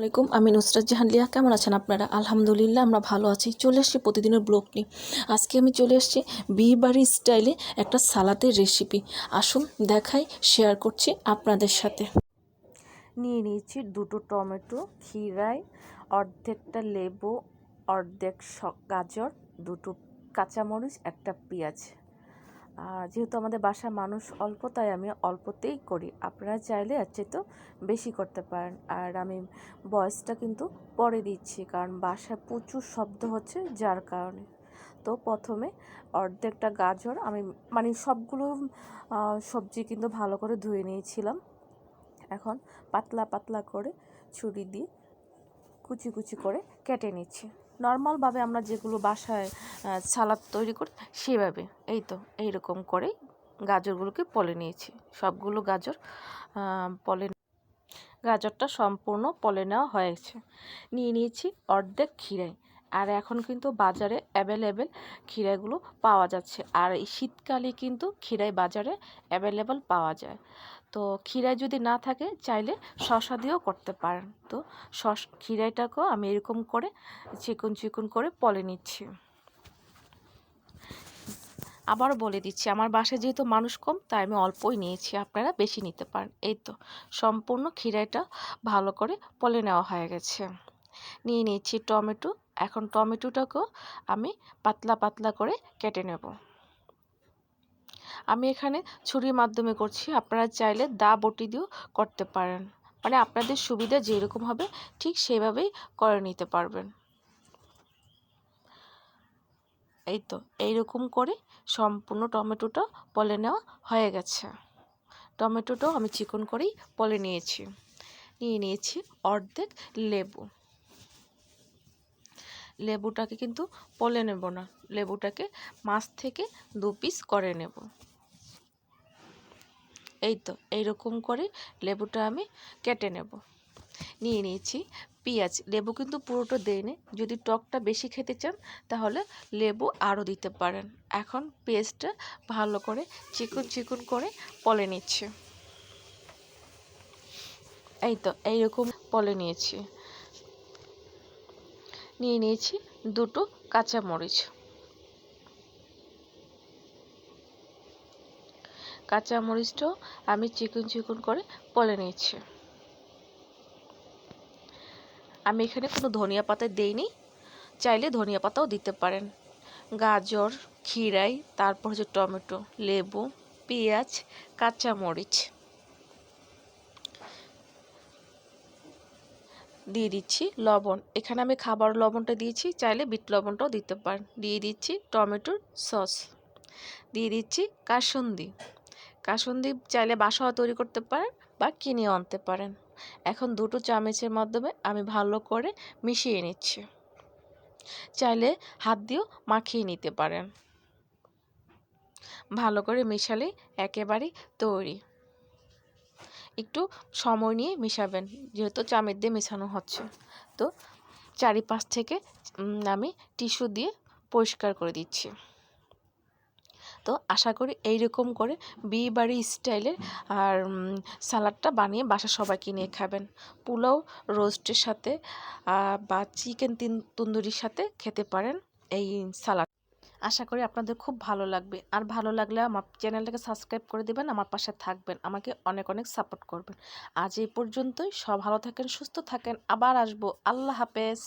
আসসালামাইকুম, আমি নুসরাত জাহান লিয়া। কেমন আছেন আপনারা? আলহামদুলিল্লাহ, আমরা ভালো আছি। চলে এসেছি প্রতিদিনের ব্লগ নিয়ে। আজকে আমি চলে এসেছি বিয়ে বাড়ি স্টাইলে একটা সালাদের রেসিপি। আসুন দেখাই, শেয়ার করছি আপনাদের সাথে। নিয়ে নিয়েছি দুটো টমেটো, খিরাই, অর্ধেকটা লেবু, অর্ধেক গাজর, দুটো কাঁচামরিচ, একটা পেঁয়াজ। যেহেতু আমাদের বাসায় মানুষ অল্প, তাই আমি অল্পতেই করি। আপনারা চাইলে এর চেয়ে তো বেশি করতে পারেন। আর আমি ভয়েসটা কিন্তু পরে দিচ্ছি, কারণ বাসায় প্রচুর শব্দ হচ্ছে, যার কারণে। তো প্রথমে অর্ধেকটা গাজর আমি সবগুলো সবজি কিন্তু ভালো করে ধুয়ে নিয়েছিলাম। এখন পাতলা পাতলা করে ছুরি দিয়ে কুচি কুচি করে কেটে নিচ্ছি। নর্মালভাবে আমরা যেগুলো বাসায় সালাদ তৈরি করি সেভাবে। এই তো এইরকম করেই গাজরগুলোকে পলে নিয়েছি। সবগুলো গাজর গাজরটা সম্পূর্ণ পলে নেওয়া হয়েছে। নিয়ে নিয়েছি অর্ধেক খিরাই। আর এখন কিন্তু বাজারে অ্যাভেলেবেল খিরাইগুলো পাওয়া যাচ্ছে। আর এই শীতকালে কিন্তু খিরাই বাজারে অ্যাভেলেবেল পাওয়া যায়। তো খিরাই যদি না থাকে, চাইলে শসা দিয়েও করতে পারেন। তো খিরাইটাকেও আমি এরকম করে চিকন চিকন করে পলে নিচ্ছি। আবারও বলে দিচ্ছি, আমার বাসায় যেহেতু মানুষ কম, তাই আমি অল্পই নিয়েছি, আপনারা বেশি নিতে পারেন। এই তো সম্পূর্ণ খিরাইটা ভালো করে পলে নেওয়া হয়ে গেছে। নিয়ে নিয়েছি টমেটো। এখন টমেটোটাকেও আমি পাতলা পাতলা করে কেটে নেব। আমি এখানে ছুরির মাধ্যমে করছি, আপনারা চাইলে দা বটি দিয়েও করতে পারেন। আপনাদের সুবিধা যেরকম হবে ঠিক সেভাবেই করে নিতে পারবেন। এই তো এইরকম করে সম্পূর্ণ টমেটোটা পলে নেওয়া হয়ে গেছে। টমেটোটাও আমি চিকন করেই পলে নিয়েছি। নিয়ে নিয়েছি অর্ধেক লেবু। লেবুটাকে কিন্তু পলে নেব না, লেবুটাকে মাছ থেকে 2 পিস করে নেব। এই তো এইরকম করে লেবুটা আমি কেটে নেব। নিয়ে নিয়েছি পেঁয়াজ। লেবু কিন্তু পুরোটা দেয়নি, যদি টকটা বেশি খেতে চান তাহলে লেবু আরও দিতে পারেন। এখন পেঁয়াজটা ভালো করে চিকন চিকন করে পলে নিচ্ছি। এই তো এইরকম পলে নিয়েছি। নিয়ে নিয়েছি দুটো কাঁচামরিচ। কাঁচামরিচটাও আমি চিকন চিকন করে পলে নিয়েছি। আমি এখানে কোনো ধনিয়া পাতা দেইনি, চাইলে ধনিয়া পাতাও দিতে পারেন। গাজর, খিরাই, তারপর হচ্ছে টমেটো, লেবু, পেঁয়াজ, কাঁচামরিচ দিয়ে দিচ্ছি লবণ। এখানে আমি খাবার লবণটা দিয়েছি, চাইলে বিট লবণটাও দিতে পারেন। দিয়ে দিচ্ছি টমেটোর সস। দিয়ে দিচ্ছি কাসুন্দি। কাসুন্দি চাইলে বাসাও তৈরি করতে পারেন বা কিনেও আনতে পারেন। এখন দুটো চামচের মাধ্যমে আমি ভালো করে মিশিয়ে নিচ্ছি। চাইলে হাত দিয়েও মাখিয়ে নিতে পারেন। ভালো করে মিশালেই একেবারেই তৈরি। একটু সময় নিয়ে মিশাবেন, যেহেতু চামচ দিয়ে মেশানো হচ্ছে। তো চারিপাশ থেকে আমি টিস্যু দিয়ে পরিষ্কার করে দিচ্ছি। তো আশা করি এইরকম করে বিয়ে বাড়ি স্টাইলের আর সালাডটা বানিয়ে বাসার সবাইকে নিয়ে খাবেন। পোলাও, রোস্টের সাথে বা চিকেন তন্দুরির সাথে খেতে পারেন এই সালাড। আশা করি আপনাদের খুব ভালো লাগবে। আর ভালো লাগলে আমার চ্যানেলটাকে সাবস্ক্রাইব করে দেবেন, আমার পাশে থাকবেন, আমাকে অনেক অনেক সাপোর্ট করবেন। আজ এই পর্যন্তই। সব ভালো থাকেন, সুস্থ থাকেন। আবার আসবো। আল্লাহ হাফেজ।